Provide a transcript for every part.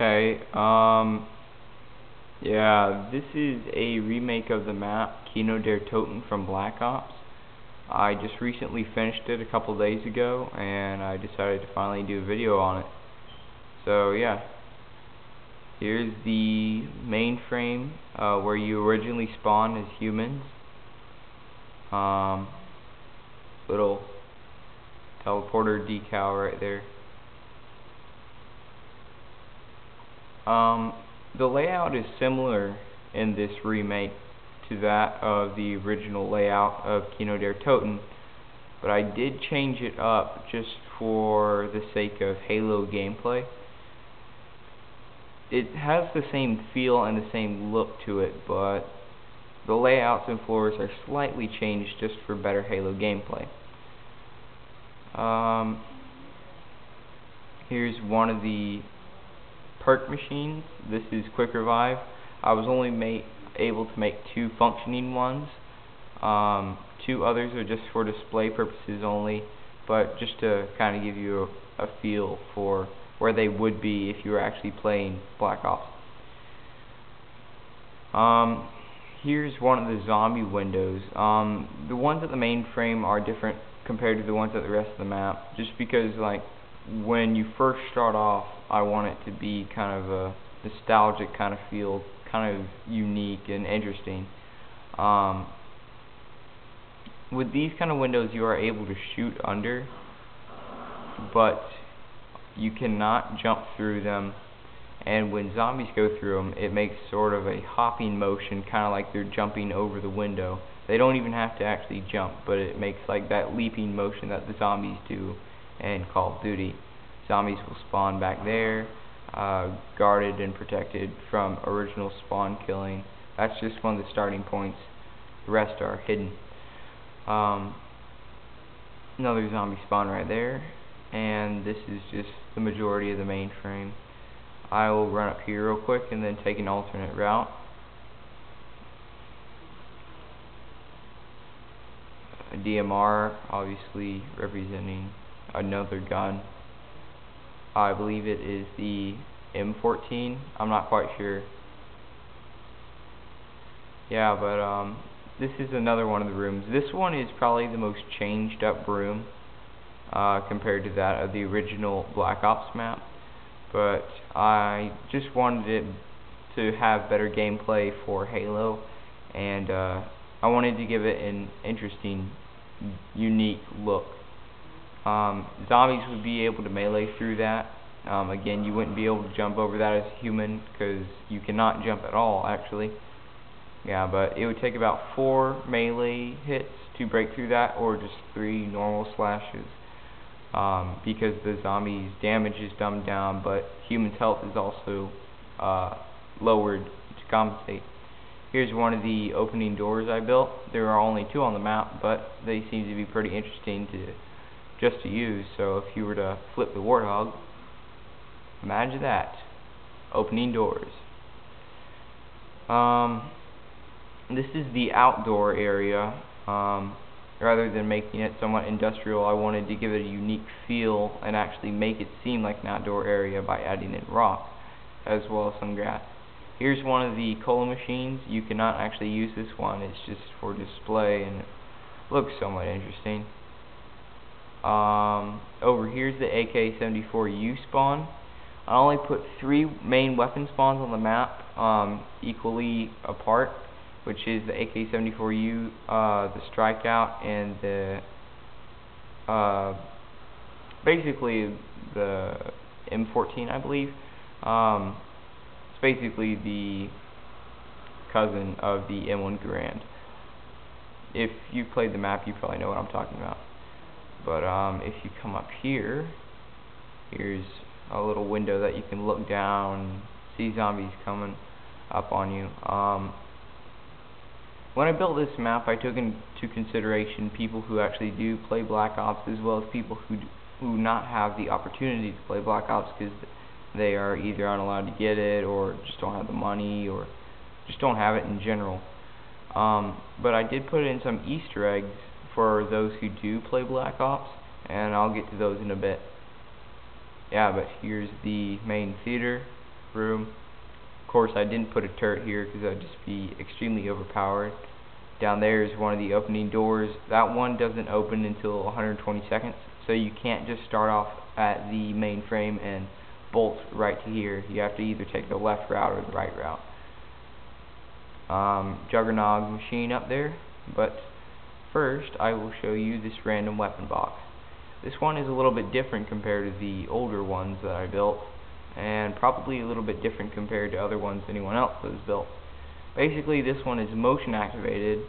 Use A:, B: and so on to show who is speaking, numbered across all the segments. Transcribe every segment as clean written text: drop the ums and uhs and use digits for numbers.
A: Okay, yeah, this is a remake of the map Kino Der Toten from Black Ops. I just recently finished it a couple days ago, and I decided to finally do a video on it. So yeah, here's the mainframe where you originally spawned as humans. Little teleporter decal right there. The layout is similar in this remake to that of the original layout of Kino Der Toten, but I did change it up just for the sake of Halo gameplay. It has the same feel and the same look to it, but the layouts and floors are slightly changed just for better Halo gameplay. Here's one of the perk machines. This is Quick Revive. I was only able to make 2 functioning ones. 2 others are just for display purposes only, but just to kind of give you a feel for where they would be if you were actually playing Black Ops. Here's one of the zombie windows. The ones at the main frame are different compared to the ones at the rest of the map, just because like when you first start off, I want it to be kind of a nostalgic kind of feel, kind of unique and interesting. With these kind of windows, you are able to shoot under, but you cannot jump through them, and when zombies go through them, it makes sort of a hopping motion, kind of like they're jumping over the window. They don't even have to actually jump, but it makes like that leaping motion that the zombies do in Call of Duty. Zombies will spawn back there, guarded and protected from original spawn killing. That's just one of the starting points. The rest are hidden. Another zombie spawn right there, and this is just the majority of the mainframe. I will run up here real quick and then take an alternate route. A DMR, obviously representing another gun. I believe it is the M14. I'm not quite sure. Yeah, but this is another one of the rooms. This one is probably the most changed up room compared to that of the original Black Ops map. But I just wanted it to have better gameplay for Halo, and I wanted to give it an interesting, unique look. Zombies would be able to melee through that. Again, you wouldn't be able to jump over that as a human, because you cannot jump at all, actually. Yeah, but it would take about 4 melee hits to break through that, or just 3 normal slashes. Because the zombies' damage is dumbed down, but humans' health is also lowered to compensate. Here's one of the opening doors I built. There are only 2 on the map, but they seem to be pretty interesting to use. So if you were to flip the Warthog, imagine that. Opening doors. This is the outdoor area. Rather than making it somewhat industrial, I wanted to give it a unique feel and actually make it seem like an outdoor area by adding in rocks as well as some grass. Here's one of the cola machines. You cannot actually use this one, it's just for display, and it looks somewhat interesting. Over here's the AK-74U spawn. I only put 3 main weapon spawns on the map, equally apart, which is the AK-74U, the Strikeout, and the basically the M14, I believe. It's basically the cousin of the M1 Garand. If you've played the map, you probably know what I'm talking about. But if you come up here, here's a little window that you can look down and see zombies coming up on you. When I built this map, I took into consideration people who actually do play Black Ops, as well as people who not have the opportunity to play Black Ops because they are either unallowed to get it, or just don't have the money, or just don't have it in general. But I did put in some Easter eggs for those who do play Black Ops, and I'll get to those in a bit. Yeah, but here's the main theater. room. Of course, I didn't put a turret here because that would just be extremely overpowered. Down there is one of the opening doors. That one doesn't open until 120 seconds, so you can't just start off at the mainframe and bolt right to here. You have to either take the left route or the right route. Juggernog machine up there, but first I will show you this random weapon box. This one is a little bit different compared to the older ones that I built, and probably a little bit different compared to other ones anyone else has built. Basically, this one is motion activated,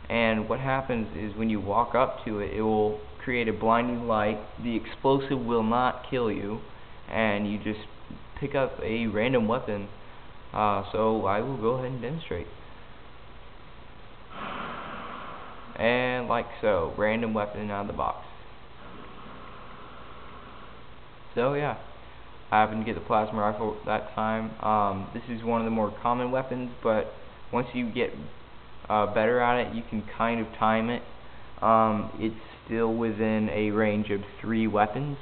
A: and what happens is when you walk up to it, it will create a blinding light. The explosive will not kill you, and you just pick up a random weapon. So I will go ahead and demonstrate. And like so, random weapon out of the box. So yeah, I happened to get the plasma rifle that time. This is one of the more common weapons, but once you get better at it, you can kind of time it. It's still within a range of 3 weapons,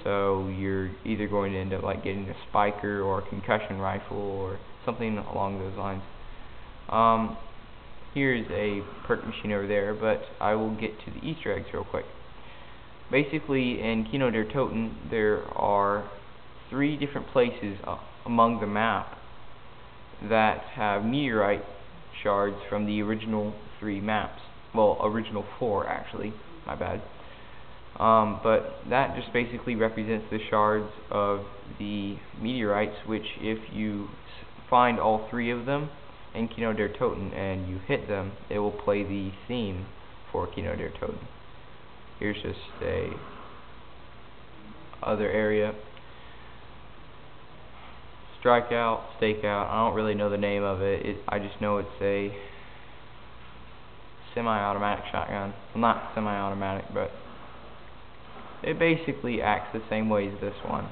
A: so you're either going to end up like getting a spiker or a concussion rifle or something along those lines. Here's a perk machine over there, but I will get to the Easter eggs real quick. Basically, in Kino Der Toten, there are 3 different places among the map that have meteorite shards from the original 3 maps. Well, original 4 actually, my bad. But that just basically represents the shards of the meteorites, which if you find all 3 of them in Kino Der Toten and you hit them, it will play the theme for Kino Der Toten. Here's just a other area. Strikeout, stakeout, I don't really know the name of it. I just know it's a semi-automatic shotgun. Well, not semi-automatic, but it basically acts the same way as this one.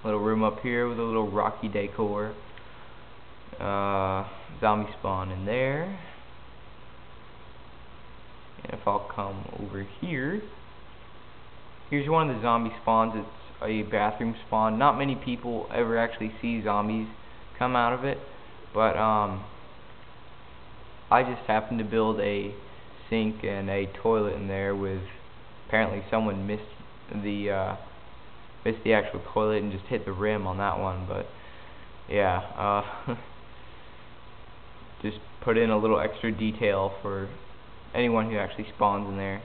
A: Little room up here with a little rocky decor. Zombie spawn in there. And if I'll come over here, here's one of the zombie spawns. It's a bathroom spawn. Not many people ever actually see zombies come out of it, but I just happened to build a sink and a toilet in there with, apparently someone missed the actual toilet and just hit the rim on that one, but yeah, just put in a little extra detail for anyone who actually spawns in there.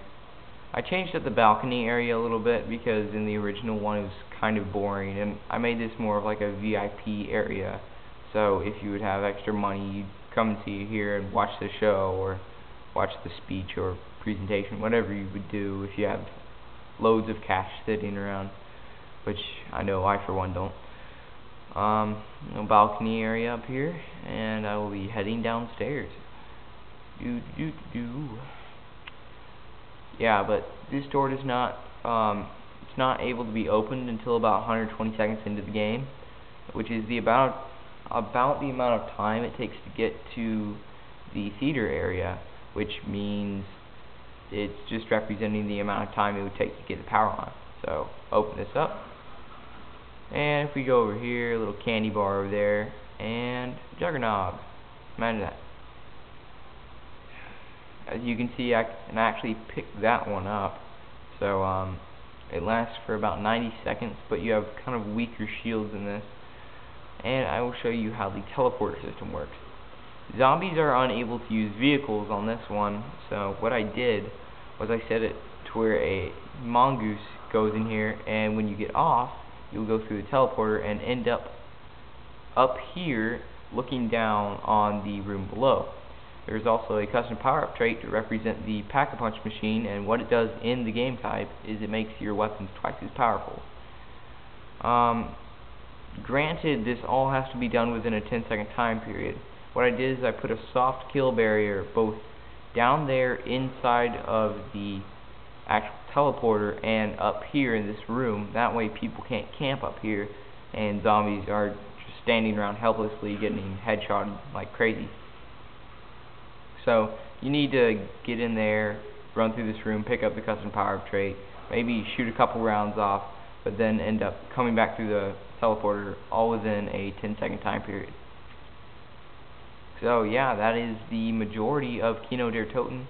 A: I changed up the balcony area a little bit because in the original one it was kind of boring, and I made this more of like a VIP area, so if you would have extra money, you'd come and see it here and watch the show or watch the speech or presentation, whatever you would do if you have loads of cash sitting around, which I know I for one don't. No balcony area up here, and I will be heading downstairs. Yeah, but this door does not, it's not able to be opened until about 120 seconds into the game, which is about the amount of time it takes to get to the theater area, which means it's just representing the amount of time it would take to get the power on. So, open this up, and if we go over here, a little candy bar over there, and Juggernog. Imagine that. As you can see, I can actually pick that one up, so it lasts for about 90 seconds, but you have kind of weaker shields in this, and I will show you how the teleporter system works. Zombies are unable to use vehicles on this one, so what I did was I set it to where a mongoose goes in here, and when you get off, you'll go through the teleporter and end up here looking down on the room below. There's also a custom power-up trait to represent the Pack-a-Punch machine, and what it does in the Gametype is it makes your weapons twice as powerful. Granted, this all has to be done within a 10-second time period. What I did is I put a soft kill barrier both down there inside of the actual teleporter and up here in this room. That way people can't camp up here and zombies are just standing around helplessly getting headshotted like crazy. So you need to get in there, run through this room, pick up the custom power-up trait, maybe shoot a couple rounds off, but then end up coming back through the teleporter all within a 10-second time period. So yeah, that is the majority of Kino Der Toten,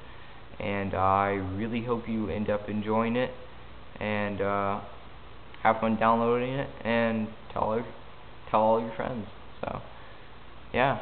A: and I really hope you end up enjoying it, and have fun downloading it, and tell all your friends. So yeah.